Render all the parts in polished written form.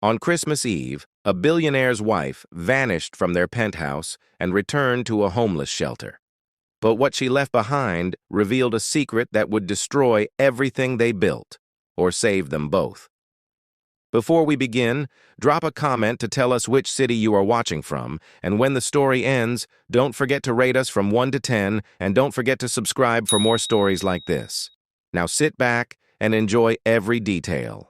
On Christmas Eve, a billionaire's wife vanished from their penthouse and returned to a homeless shelter. But what she left behind revealed a secret that would destroy everything they built, or save them both. Before we begin, drop a comment to tell us which city you are watching from, and when the story ends, don't forget to rate us from 1 to 10, and don't forget to subscribe for more stories like this. Now sit back and enjoy every detail.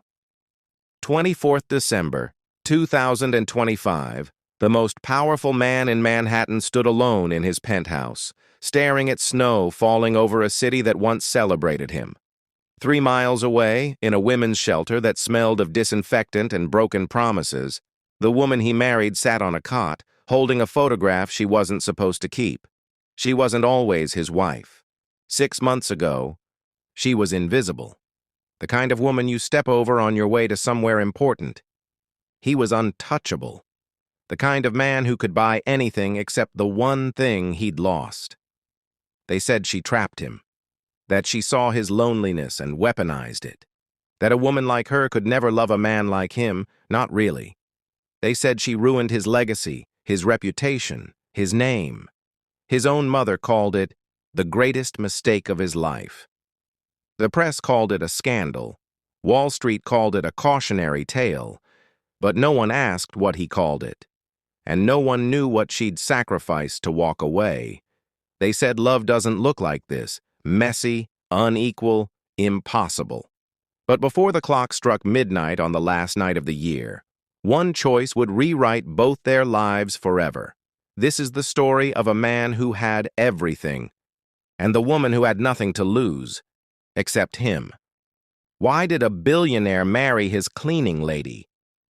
24th December, 2025, the most powerful man in Manhattan stood alone in his penthouse, staring at snow falling over a city that once celebrated him. 3 miles away, in a women's shelter that smelled of disinfectant and broken promises, the woman he married sat on a cot, holding a photograph she wasn't supposed to keep. She wasn't always his wife. 6 months ago, she was invisible. The kind of woman you step over on your way to somewhere important. He was untouchable. The kind of man who could buy anything except the one thing he'd lost. They said she trapped him, that she saw his loneliness and weaponized it, that a woman like her could never love a man like him, not really. They said she ruined his legacy, his reputation, his name. His own mother called it the greatest mistake of his life. The press called it a scandal. Wall Street called it a cautionary tale. But no one asked what he called it. And no one knew what she'd sacrificed to walk away. They said love doesn't look like this. Messy, unequal, impossible. But before the clock struck midnight on the last night of the year, one choice would rewrite both their lives forever. This is the story of a man who had everything, and the woman who had nothing to lose. Except him. Why did a billionaire marry his cleaning lady?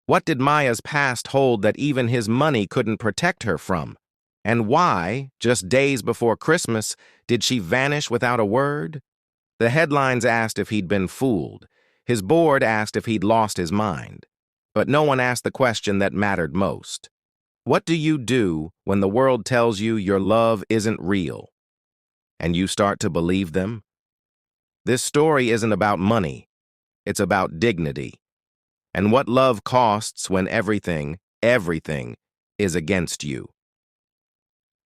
What did Maya's past hold that even his money couldn't protect her from? And why, just days before Christmas, did she vanish without a word? The headlines asked if he'd been fooled. His board asked if he'd lost his mind. But no one asked the question that mattered most. What do you do when the world tells you your love isn't real? And you start to believe them? This story isn't about money. It's about dignity. And what love costs when everything is against you.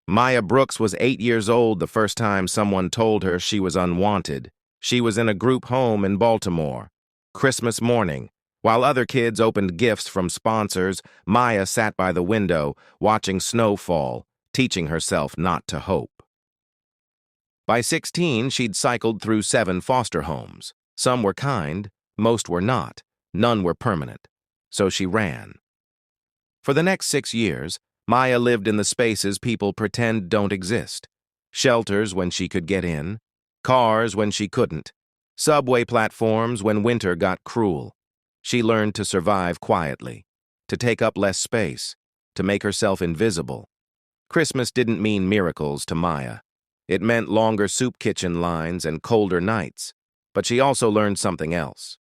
Maya Brooks was 8 years old the first time someone told her she was unwanted. She was in a group home in Baltimore. Christmas morning, while other kids opened gifts from sponsors, Maya sat by the window, watching snow fall, teaching herself not to hope. By 16, she'd cycled through 7 foster homes. Some were kind, most were not, none were permanent. So she ran. For the next 6 years, Maya lived in the spaces people pretend don't exist. Shelters when she could get in, cars when she couldn't, subway platforms when winter got cruel. She learned to survive quietly, to take up less space, to make herself invisible. Christmas didn't mean miracles to Maya. It meant longer soup kitchen lines and colder nights. But she also learned something else.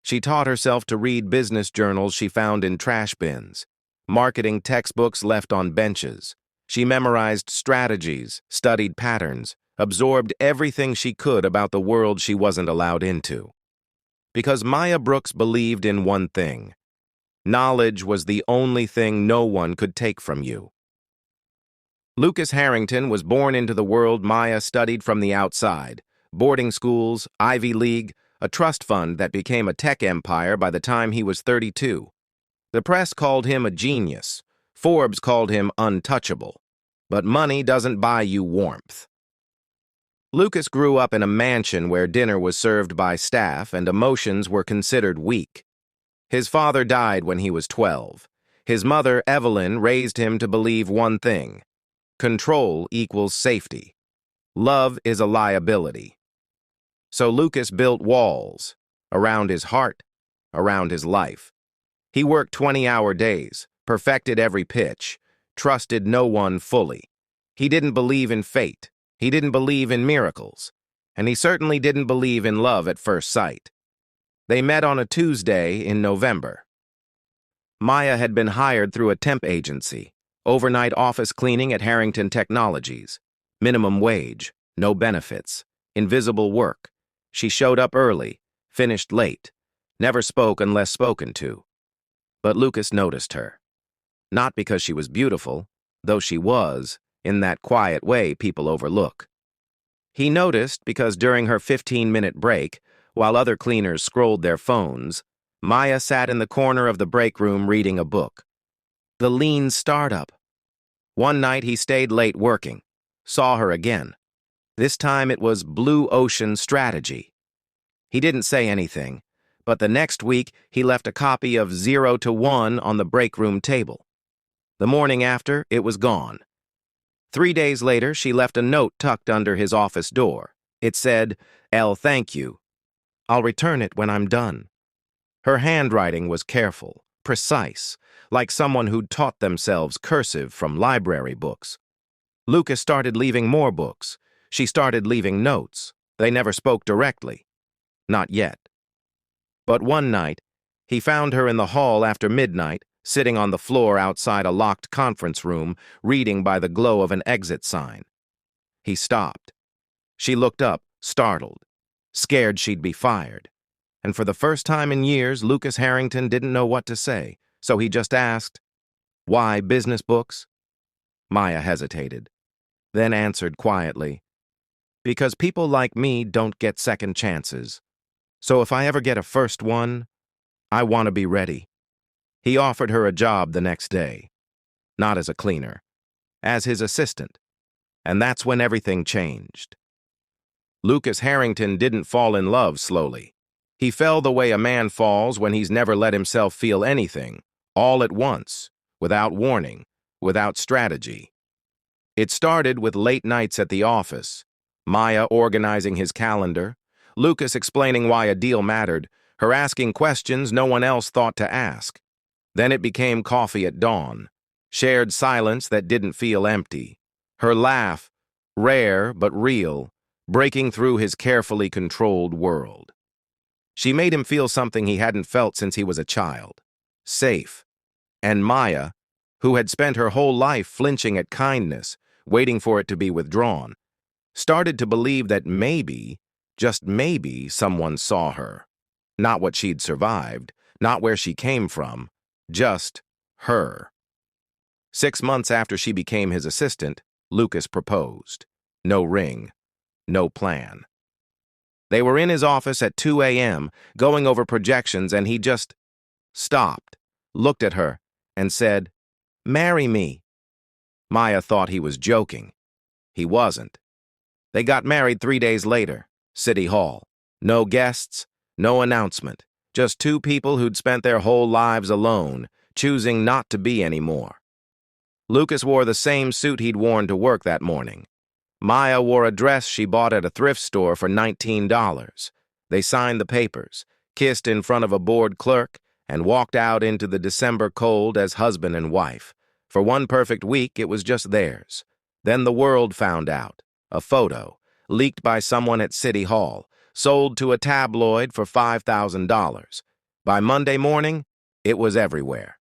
She taught herself to read business journals she found in trash bins, marketing textbooks left on benches. She memorized strategies, studied patterns, absorbed everything she could about the world she wasn't allowed into. Because Maya Brooks believed in one thing. Knowledge was the only thing no one could take from you. Lucas Harrington was born into the world Maya studied from the outside. Boarding schools, Ivy League, a trust fund that became a tech empire by the time he was 32. The press called him a genius. Forbes called him untouchable. But money doesn't buy you warmth. Lucas grew up in a mansion where dinner was served by staff and emotions were considered weak. His father died when he was 12. His mother, Evelyn, raised him to believe one thing. Control equals safety. Love is a liability. So Lucas built walls around his heart, around his life. He worked 20-hour days, perfected every pitch, trusted no one fully. He didn't believe in fate. He didn't believe in miracles. And he certainly didn't believe in love at first sight. They met on a Tuesday in November. Maya had been hired through a temp agency. Overnight office cleaning at Harrington Technologies. Minimum wage, no benefits, invisible work. She showed up early, finished late, never spoke unless spoken to. But Lucas noticed her. Not because she was beautiful, though she was, in that quiet way people overlook. He noticed because during her 15-minute break, while other cleaners scrolled their phones, Maya sat in the corner of the break room reading a book. The Lean Startup. One night he stayed late working. Saw her again. This time it was Blue Ocean Strategy. He didn't say anything, but the next week he left a copy of 0 to 1 on the break room table. The morning after, it was gone. 3 days later, she left a note tucked under his office door. It said, "L, thank you. I'll return it when I'm done." Her handwriting was careful, precise, like someone who'd taught themselves cursive from library books. Lucas started leaving more books. She started leaving notes. They never spoke directly. Not yet. But one night, he found her in the hall after midnight, sitting on the floor outside a locked conference room, reading by the glow of an exit sign. He stopped. She looked up, startled, scared she'd be fired. And for the first time in years, Lucas Harrington didn't know what to say, so he just asked, "Why business books?" Maya hesitated, then answered quietly, "Because people like me don't get second chances. So if I ever get a first one, I want to be ready." He offered her a job the next day, not as a cleaner, as his assistant, and that's when everything changed. Lucas Harrington didn't fall in love slowly. He fell the way a man falls when he's never let himself feel anything, all at once, without warning, without strategy. It started with late nights at the office, Maya organizing his calendar, Lucas explaining why a deal mattered, her asking questions no one else thought to ask. Then it became coffee at dawn, shared silence that didn't feel empty, her laugh, rare but real, breaking through his carefully controlled world. She made him feel something he hadn't felt since he was a child, safe. And Maya, who had spent her whole life flinching at kindness, waiting for it to be withdrawn, started to believe that maybe, just maybe, someone saw her. Not what she'd survived, not where she came from, just her. 6 months after she became his assistant, Lucas proposed. No ring, no plan. They were in his office at 2 a.m., going over projections, and he just stopped, looked at her, and said, "Marry me." Maya thought he was joking. He wasn't. They got married 3 days later, City Hall. No guests, no announcement, just two people who'd spent their whole lives alone, choosing not to be anymore. Lucas wore the same suit he'd worn to work that morning. Maya wore a dress she bought at a thrift store for $19. They signed the papers, kissed in front of a bored clerk, and walked out into the December cold as husband and wife. For one perfect week, it was just theirs. Then the world found out. A photo, leaked by someone at City Hall, sold to a tabloid for $5,000. By Monday morning, it was everywhere.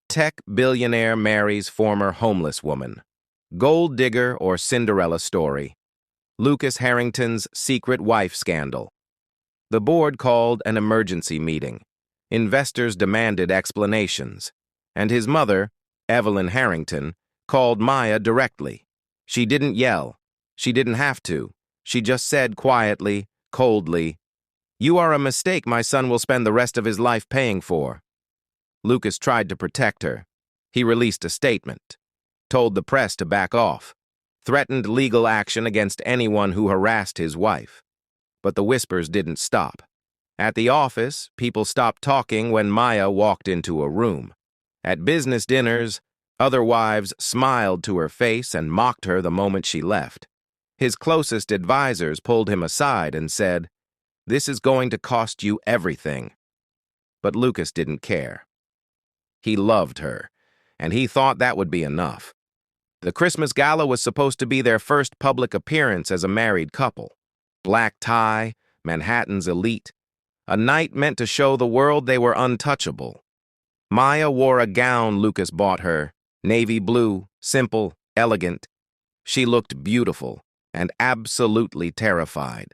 Tech billionaire marries former homeless woman. Gold digger or Cinderella story. Lucas Harrington's secret wife scandal. The board called an emergency meeting. Investors demanded explanations. And his mother, Evelyn Harrington, called Maya directly. She didn't yell. She didn't have to. She just said quietly, coldly, "You are a mistake my son will spend the rest of his life paying for." Lucas tried to protect her. He released a statement, told the press to back off, threatened legal action against anyone who harassed his wife. But the whispers didn't stop. At the office, people stopped talking when Maya walked into a room. At business dinners, other wives smiled to her face and mocked her the moment she left. His closest advisors pulled him aside and said, "This is going to cost you everything." But Lucas didn't care. He loved her, and he thought that would be enough. The Christmas gala was supposed to be their first public appearance as a married couple. Black tie, Manhattan's elite. A night meant to show the world they were untouchable. Maya wore a gown Lucas bought her, navy blue, simple, elegant. She looked beautiful and absolutely terrified.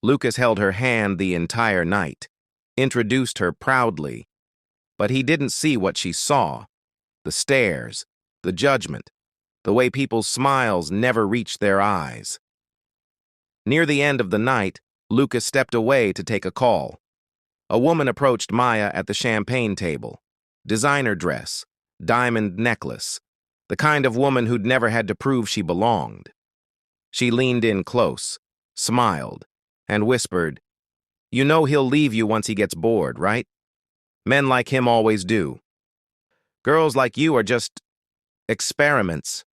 Lucas held her hand the entire night, introduced her proudly. But he didn't see what she saw: the stares, the judgment, the way people's smiles never reached their eyes. Near the end of the night, Lucas stepped away to take a call. A woman approached Maya at the champagne table. Designer dress, diamond necklace, the kind of woman who'd never had to prove she belonged. She leaned in close, smiled, and whispered, "You know he'll leave you once he gets bored, right? Men like him always do. Girls like you are just experiments."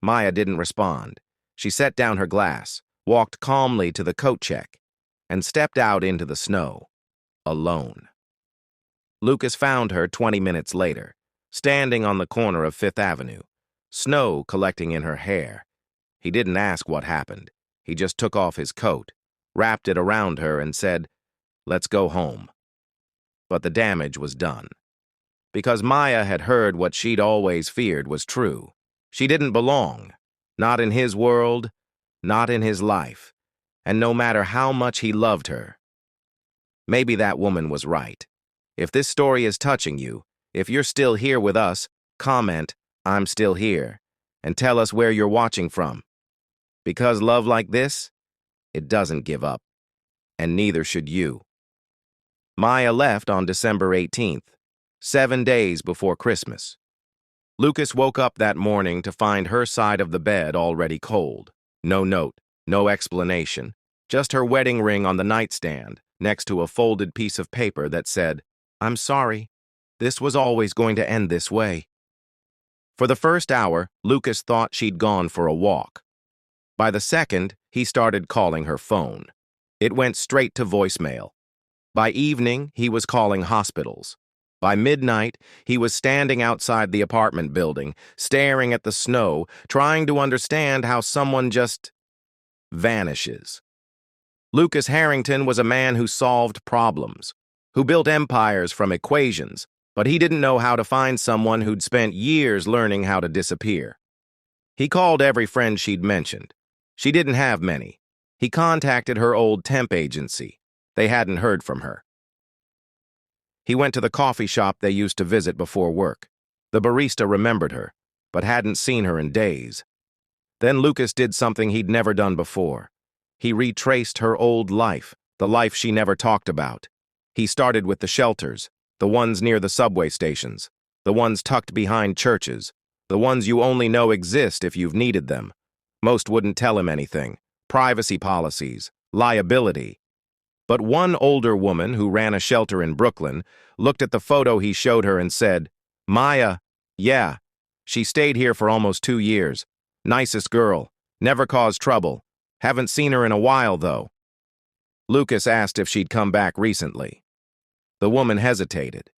Maya didn't respond. She set down her glass, walked calmly to the coat check, and stepped out into the snow, alone. Lucas found her 20 minutes later, standing on the corner of Fifth Avenue, snow collecting in her hair. He didn't ask what happened. He just took off his coat, wrapped it around her, and said, "Let's go home." But the damage was done. Because Maya had heard what she'd always feared was true. She didn't belong, not in his world, not in his life, and no matter how much he loved her. Maybe that woman was right. If this story is touching you, if you're still here with us, comment, "I'm still here," and tell us where you're watching from. Because love like this, it doesn't give up, and neither should you. Maya left on December 18th, 7 days before Christmas. Lucas woke up that morning to find her side of the bed already cold. No note, no explanation, just her wedding ring on the nightstand next to a folded piece of paper that said, "I'm sorry. This was always going to end this way." For the first hour, Lucas thought she'd gone for a walk. By the second, he started calling her phone. It went straight to voicemail. By evening, he was calling hospitals. By midnight, he was standing outside the apartment building, staring at the snow, trying to understand how someone just vanishes. Lucas Harrington was a man who solved problems, who built empires from equations, but he didn't know how to find someone who'd spent years learning how to disappear. He called every friend she'd mentioned. She didn't have many. He contacted her old temp agency. They hadn't heard from her. He went to the coffee shop they used to visit before work. The barista remembered her, but hadn't seen her in days. Then Lucas did something he'd never done before. He retraced her old life, the life she never talked about. He started with the shelters, the ones near the subway stations, the ones tucked behind churches, the ones you only know exist if you've needed them. Most wouldn't tell him anything. Privacy policies, liability. But one older woman who ran a shelter in Brooklyn looked at the photo he showed her and said, "Maya, yeah, she stayed here for almost 2 years. Nicest girl, never caused trouble. Haven't seen her in a while, though." Lucas asked if she'd come back recently. The woman hesitated,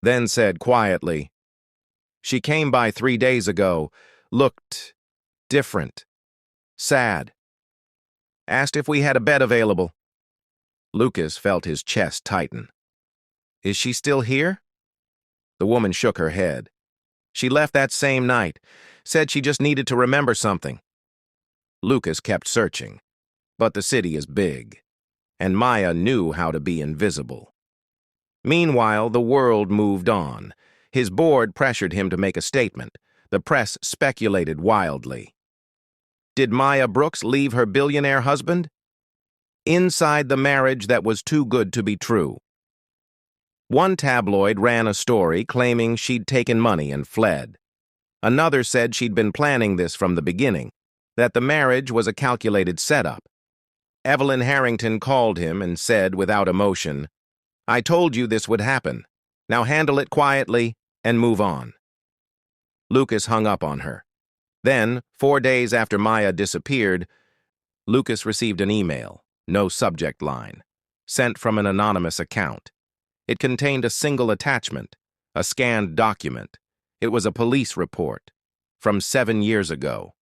then said quietly, "She came by 3 days ago, looked different, sad. Asked if we had a bed available." Lucas felt his chest tighten. "Is she still here?" The woman shook her head. "She left that same night, said she just needed to remember something." Lucas kept searching. But the city is big, and Maya knew how to be invisible. Meanwhile, the world moved on. His board pressured him to make a statement. The press speculated wildly. Did Maya Brooks leave her billionaire husband? Inside the marriage that was too good to be true. One tabloid ran a story claiming she'd taken money and fled. Another said she'd been planning this from the beginning, that the marriage was a calculated setup. Evelyn Harrington called him and said without emotion, "I told you this would happen. Now handle it quietly and move on." Lucas hung up on her. Then, 4 days after Maya disappeared, Lucas received an email, no subject line, sent from an anonymous account. It contained a single attachment, a scanned document. It was a police report from 7 years ago.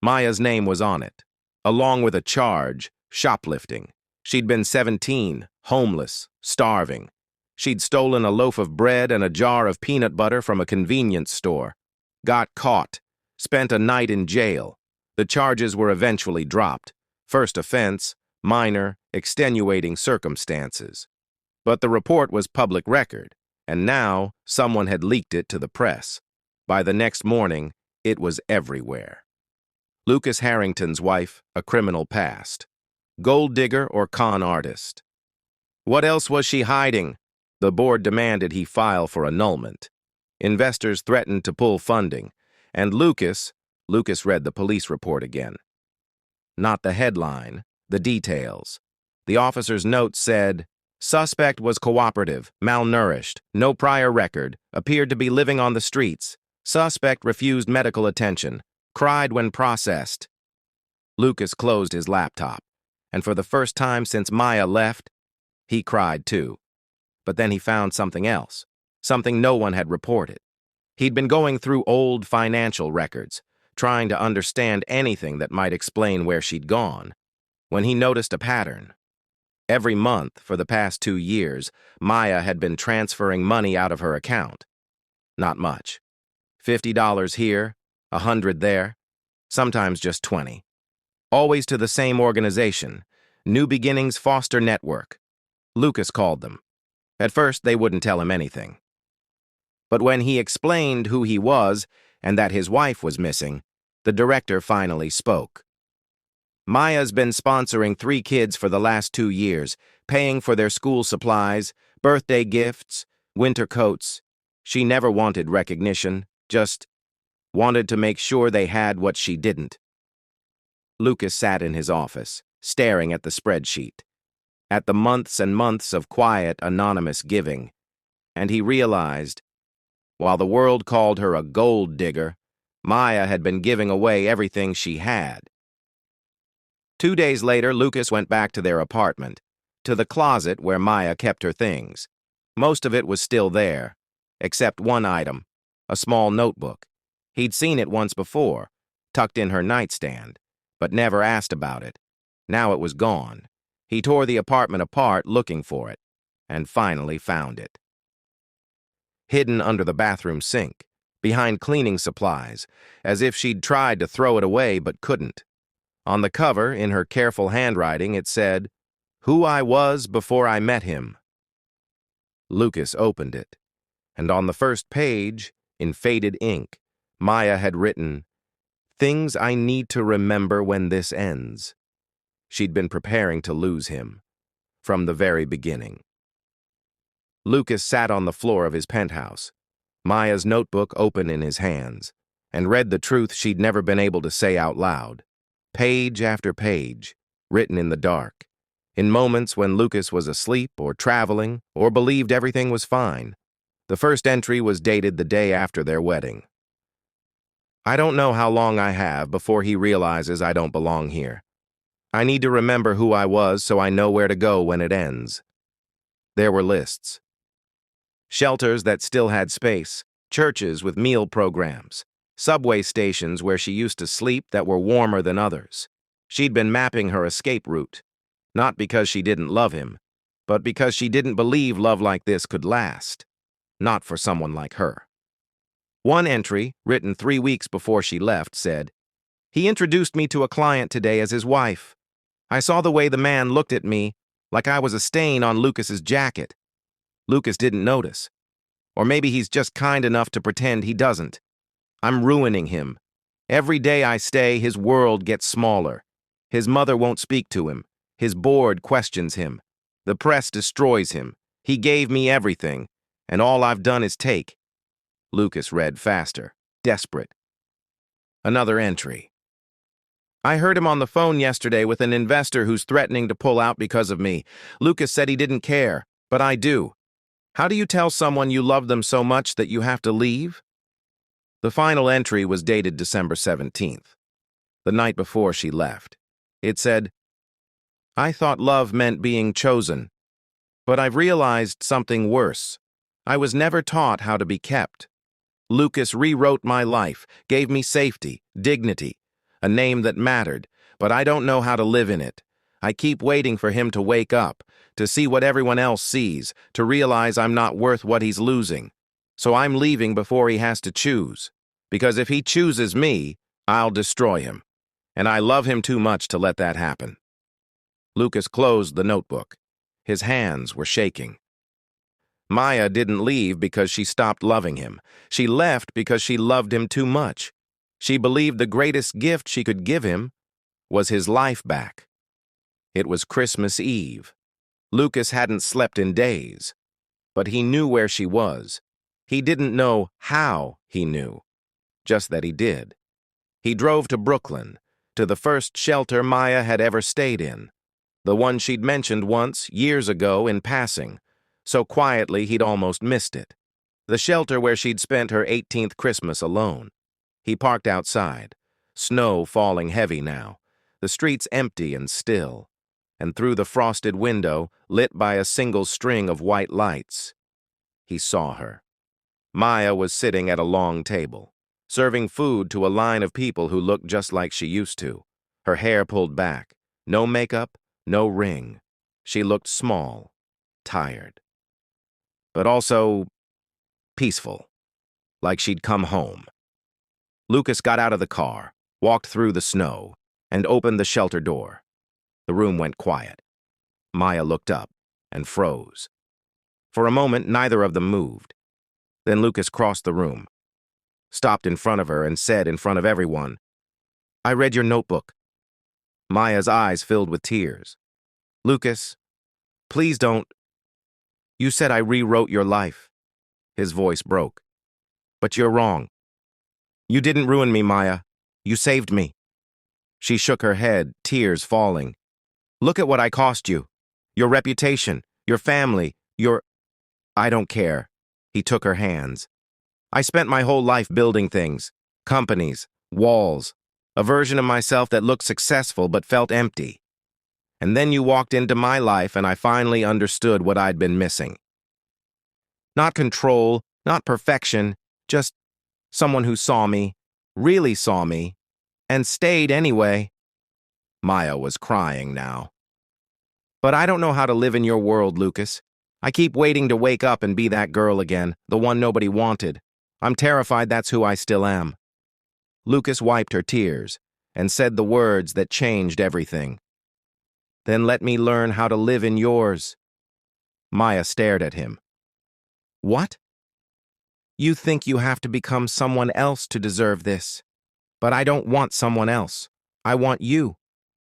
Maya's name was on it, along with a charge, shoplifting. She'd been 17, homeless, starving. She'd stolen a loaf of bread and a jar of peanut butter from a convenience store. Got caught. Spent a night in jail. The charges were eventually dropped. First offense, minor, extenuating circumstances. But the report was public record. and now someone had leaked it to the press. By the next morning, it was everywhere. Lucas Harrington's wife, a criminal past. Gold digger or con artist. What else was she hiding? The board demanded he file for annulment. Investors threatened to pull funding, and Lucas read the police report again. Not the headline, the details. The officer's note said, suspect was cooperative, malnourished, no prior record, appeared to be living on the streets. Suspect refused medical attention, cried when processed. Lucas closed his laptop, and for the first time since Maya left, he cried too. But then he found something else, something no one had reported. He'd been going through old financial records, trying to understand anything that might explain where she'd gone, when he noticed a pattern. Every month for the past 2 years, Maya had been transferring money out of her account. Not much. $50 here, $100 there, sometimes just 20. Always to the same organization, New Beginnings Foster Network. Lucas called them. At first, they wouldn't tell him anything. But when he explained who he was and that his wife was missing, the director finally spoke. Maya's been sponsoring 3 kids for the last 2 years, paying for their school supplies, birthday gifts, winter coats. She never wanted recognition, just wanted to make sure they had what she didn't. Lucas sat in his office, staring at the spreadsheet, at the months and months of quiet, anonymous giving, and he realized, while the world called her a gold digger, Maya had been giving away everything she had. 2 days later, Lucas went back to their apartment, to the closet where Maya kept her things. Most of it was still there, except one item, a small notebook. He'd seen it once before, tucked in her nightstand, but never asked about it. Now it was gone. He tore the apartment apart looking for it, and finally found it. Hidden under the bathroom sink, behind cleaning supplies, as if she'd tried to throw it away but couldn't. On the cover, in her careful handwriting, it said, "Who I was before I met him." Lucas opened it, and on the first page, in faded ink, Maya had written, "Things I need to remember when this ends." She'd been preparing to lose him, from the very beginning. Lucas sat on the floor of his penthouse, Maya's notebook open in his hands, and read the truth she'd never been able to say out loud, page after page, written in the dark, in moments when Lucas was asleep or traveling or believed everything was fine. The first entry was dated the day after their wedding. "I don't know how long I have before he realizes I don't belong here. I need to remember who I was so I know where to go when it ends." There were lists. Shelters that still had space, churches with meal programs, subway stations where she used to sleep that were warmer than others. She'd been mapping her escape route, not because she didn't love him, but because she didn't believe love like this could last, not for someone like her. One entry, written 3 weeks before she left, said, "He introduced me to a client today as his wife. I saw the way the man looked at me, like I was a stain on Lucas's jacket. Lucas didn't notice. Or maybe he's just kind enough to pretend he doesn't. I'm ruining him. Every day I stay, his world gets smaller. His mother won't speak to him. His board questions him. The press destroys him. He gave me everything, and all I've done is take." Lucas read faster, desperate. Another entry. "I heard him on the phone yesterday with an investor who's threatening to pull out because of me. Lucas said he didn't care, but I do. How do you tell someone you love them so much that you have to leave?" The final entry was dated December 17th, the night before she left. It said, "I thought love meant being chosen, but I've realized something worse. I was never taught how to be kept. Lucas rewrote my life, gave me safety, dignity, a name that mattered, but I don't know how to live in it. I keep waiting for him to wake up, to see what everyone else sees, to realize I'm not worth what he's losing. So I'm leaving before he has to choose. Because if he chooses me, I'll destroy him. And I love him too much to let that happen." Lucas closed the notebook. His hands were shaking. Maya didn't leave because she stopped loving him. She left because she loved him too much. She believed the greatest gift she could give him was his life back. It was Christmas Eve. Lucas hadn't slept in days, but he knew where she was. He didn't know how he knew, just that he did. He drove to Brooklyn, to the first shelter Maya had ever stayed in, the one she'd mentioned once, years ago, in passing, so quietly he'd almost missed it. The shelter where she'd spent her 18th Christmas alone. He parked outside, snow falling heavy now, the streets empty and still, and through the frosted window, lit by a single string of white lights, he saw her. Maya was sitting at a long table, serving food to a line of people who looked just like she used to, her hair pulled back, no makeup, no ring. She looked small, tired, but also peaceful, like she'd come home. Lucas got out of the car, walked through the snow, and opened the shelter door. The room went quiet. Maya looked up and froze. For a moment, neither of them moved. Then Lucas crossed the room, stopped in front of her, and said in front of everyone, "I read your notebook." Maya's eyes filled with tears. "Lucas, please don't. You said I rewrote your life." His voice broke. "But you're wrong. You didn't ruin me, Maya. You saved me." She shook her head, tears falling. "Look at what I cost you. Your reputation, your family, your—" "I don't care." He took her hands. "I spent my whole life building things, companies, walls, a version of myself that looked successful but felt empty. And then you walked into my life and I finally understood what I'd been missing. Not control, not perfection, just someone who saw me, really saw me, and stayed anyway." Maya was crying now. "But I don't know how to live in your world, Lucas. I keep waiting to wake up and be that girl again, the one nobody wanted. I'm terrified that's who I still am." Lucas wiped her tears and said the words that changed everything. "Then let me learn how to live in yours." Maya stared at him. "What? You think you have to become someone else to deserve this. But I don't want someone else. I want you,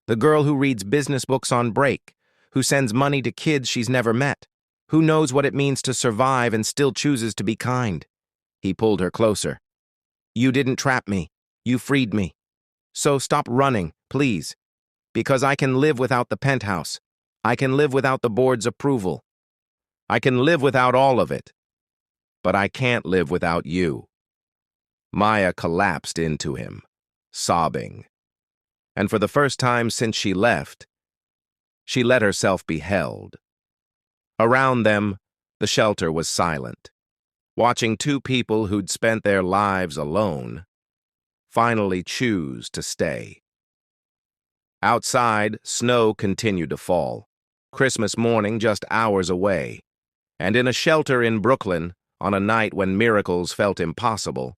the girl who reads business books on break, who sends money to kids she's never met, who knows what it means to survive and still chooses to be kind." He pulled her closer. "You didn't trap me. You freed me. So stop running, please. Because I can live without the penthouse. I can live without the board's approval. I can live without all of it. But I can't live without you." Maya collapsed into him, sobbing. And for the first time since she left, she let herself be held. Around them, the shelter was silent, watching two people who'd spent their lives alone finally choose to stay. Outside, snow continued to fall, Christmas morning just hours away, and in a shelter in Brooklyn, on a night when miracles felt impossible,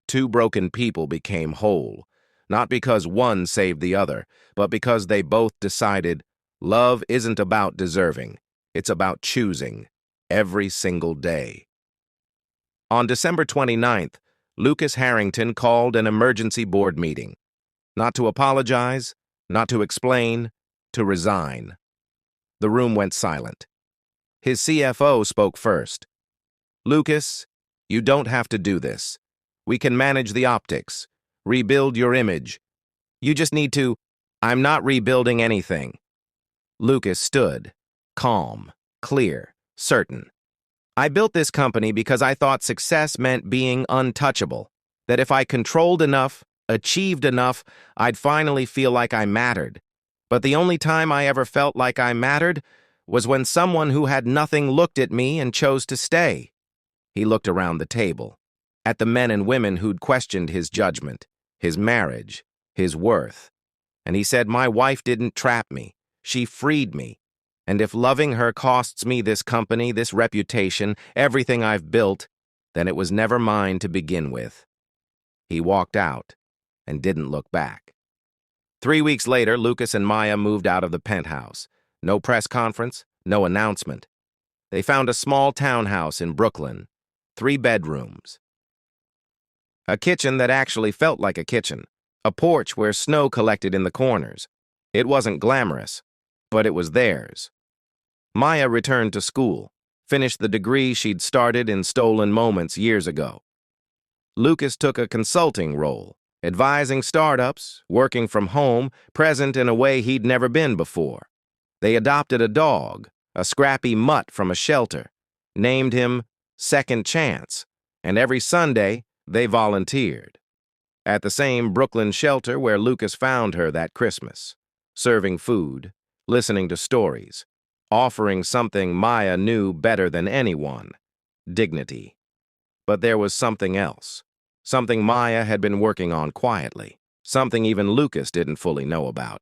two broken people became whole, not because one saved the other, but because they both decided love isn't about deserving, it's about choosing, every single day. On December 29th, Lucas Harrington called an emergency board meeting. Not to apologize, not to explain, to resign. The room went silent. His CFO spoke first. "Lucas, you don't have to do this. We can manage the optics, rebuild your image. You just need to—" "I'm not rebuilding anything." Lucas stood, calm, clear, certain. "I built this company because I thought success meant being untouchable, that if I controlled enough, achieved enough, I'd finally feel like I mattered. But the only time I ever felt like I mattered was when someone who had nothing looked at me and chose to stay." He looked around the table, at the men and women who'd questioned his judgment, his marriage, his worth. And he said, "My wife didn't trap me. She freed me. And if loving her costs me this company, this reputation, everything I've built, then it was never mine to begin with." He walked out and didn't look back. 3 weeks later, Lucas and Maya moved out of the penthouse. No press conference, no announcement. They found a small townhouse in Brooklyn, 3 bedrooms. A kitchen that actually felt like a kitchen. A porch where snow collected in the corners. It wasn't glamorous, but it was theirs. Maya returned to school, finished the degree she'd started in stolen moments years ago. Lucas took a consulting role, advising startups, working from home, present in a way he'd never been before. They adopted a dog, a scrappy mutt from a shelter, named him Second Chance, and every Sunday they volunteered. At the same Brooklyn shelter where Lucas found her that Christmas, serving food, listening to stories, offering something Maya knew better than anyone, dignity. But there was something else, something Maya had been working on quietly, something even Lucas didn't fully know about.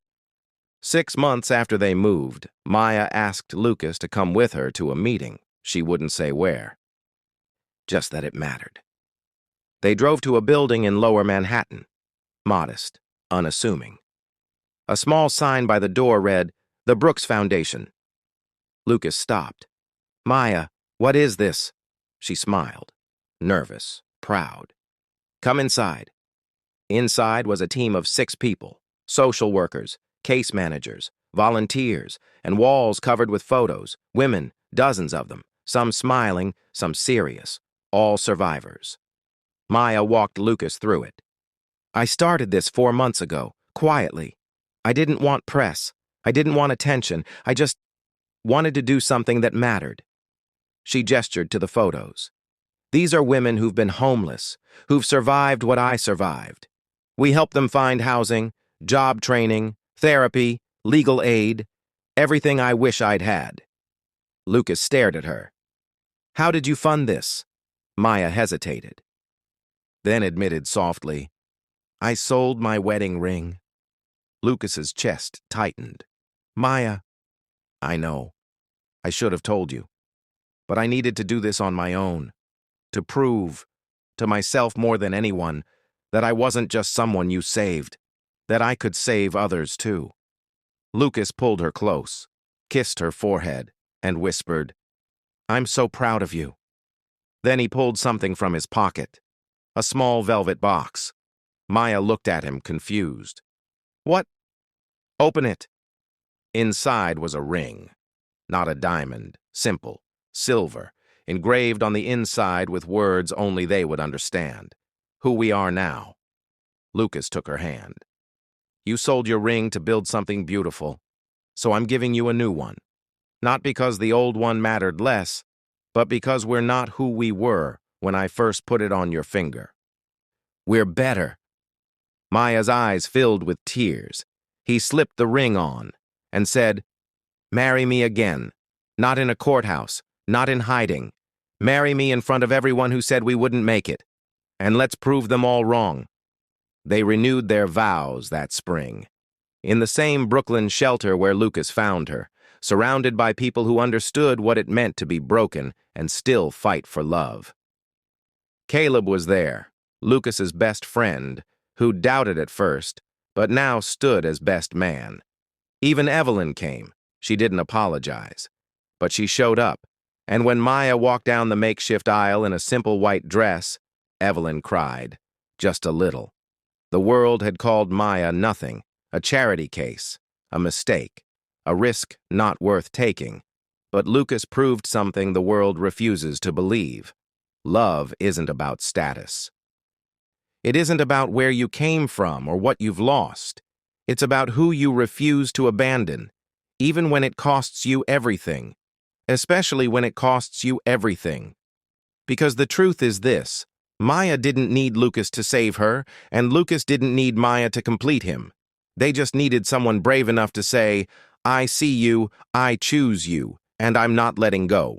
6 months after they moved, Maya asked Lucas to come with her to a meeting. She wouldn't say where. Just that it mattered. They drove to a building in Lower Manhattan, modest, unassuming. A small sign by the door read, "The Brooks Foundation." Lucas stopped. "Maya, what is this?" She smiled, nervous, proud. "Come inside." Inside was a team of 6 people, social workers, case managers, volunteers, and walls covered with photos, women, dozens of them, some smiling, some serious, all survivors. Maya walked Lucas through it. "I started this 4 months ago, quietly. I didn't want press. I didn't want attention. I just wanted to do something that mattered." She gestured to the photos. "These are women who've been homeless, who've survived what I survived. We help them find housing, job training, therapy, legal aid, everything I wish I'd had." Lucas stared at her. "How did you fund this?" Maya hesitated, then admitted softly, "I sold my wedding ring." Lucas's chest tightened. "Maya, I know. I should have told you. But I needed to do this on my own, to prove, to myself more than anyone, that I wasn't just someone you saved, that I could save others too." Lucas pulled her close, kissed her forehead, and whispered, "I'm so proud of you." Then he pulled something from his pocket, a small velvet box. Maya looked at him, confused. "What?" "Open it." Inside was a ring, not a diamond, simple, silver, engraved on the inside with words only they would understand. "Who we are now." Lucas took her hand. "You sold your ring to build something beautiful, so I'm giving you a new one. Not because the old one mattered less, but because we're not who we were when I first put it on your finger. We're better." Maya's eyes filled with tears. He slipped the ring on and said, "Marry me again, not in a courthouse, not in hiding. Marry me in front of everyone who said we wouldn't make it, and let's prove them all wrong." They renewed their vows that spring, in the same Brooklyn shelter where Lucas found her, surrounded by people who understood what it meant to be broken and still fight for love. Caleb was there, Lucas's best friend, who doubted at first, but now stood as best man. Even Evelyn came. She didn't apologize, but she showed up, and when Maya walked down the makeshift aisle in a simple white dress, Evelyn cried, just a little. The world had called Maya nothing, a charity case, a mistake, a risk not worth taking. But Lucas proved something the world refuses to believe. Love isn't about status. It isn't about where you came from or what you've lost. It's about who you refuse to abandon, even when it costs you everything, especially when it costs you everything. Because the truth is this: Maya didn't need Lucas to save her, and Lucas didn't need Maya to complete him. They just needed someone brave enough to say, "I see you, I choose you, and I'm not letting go."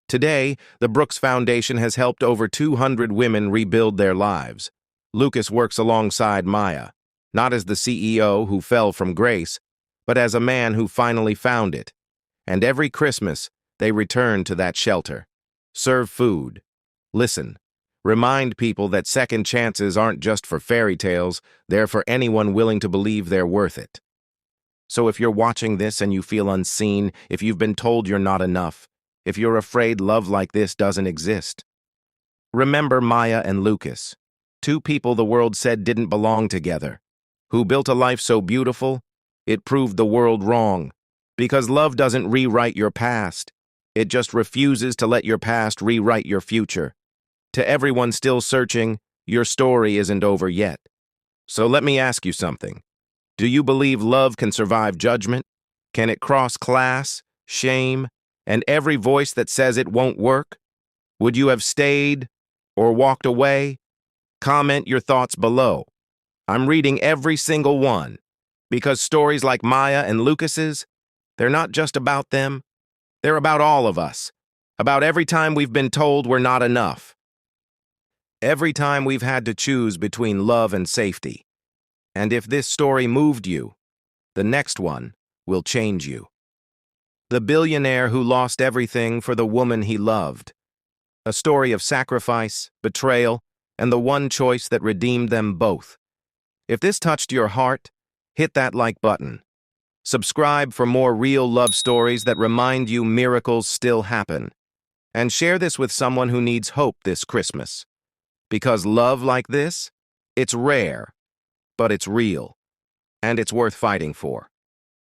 Today, the Brooks Foundation has helped over 200 women rebuild their lives. Lucas works alongside Maya, not as the CEO who fell from grace, but as a man who finally found it. And every Christmas, they return to that shelter, serve food, listen, remind people that second chances aren't just for fairy tales, they're for anyone willing to believe they're worth it. So if you're watching this and you feel unseen, if you've been told you're not enough, if you're afraid love like this doesn't exist. Remember Maya and Lucas, two people the world said didn't belong together, who built a life so beautiful, it proved the world wrong. Because love doesn't rewrite your past, it just refuses to let your past rewrite your future. To everyone still searching, your story isn't over yet. So let me ask you something. Do you believe love can survive judgment? Can it cross class, shame, and every voice that says it won't work? Would you have stayed or walked away? Comment your thoughts below. I'm reading every single one, because stories like Maya and Lucas's, they're not just about them, they're about all of us, about every time we've been told we're not enough. Every time we've had to choose between love and safety. And if this story moved you, the next one will change you. The billionaire who lost everything for the woman he loved. A story of sacrifice, betrayal, and the one choice that redeemed them both. If this touched your heart, hit that like button. Subscribe for more real love stories that remind you miracles still happen. And share this with someone who needs hope this Christmas. Because love like this, it's rare, but it's real, and it's worth fighting for.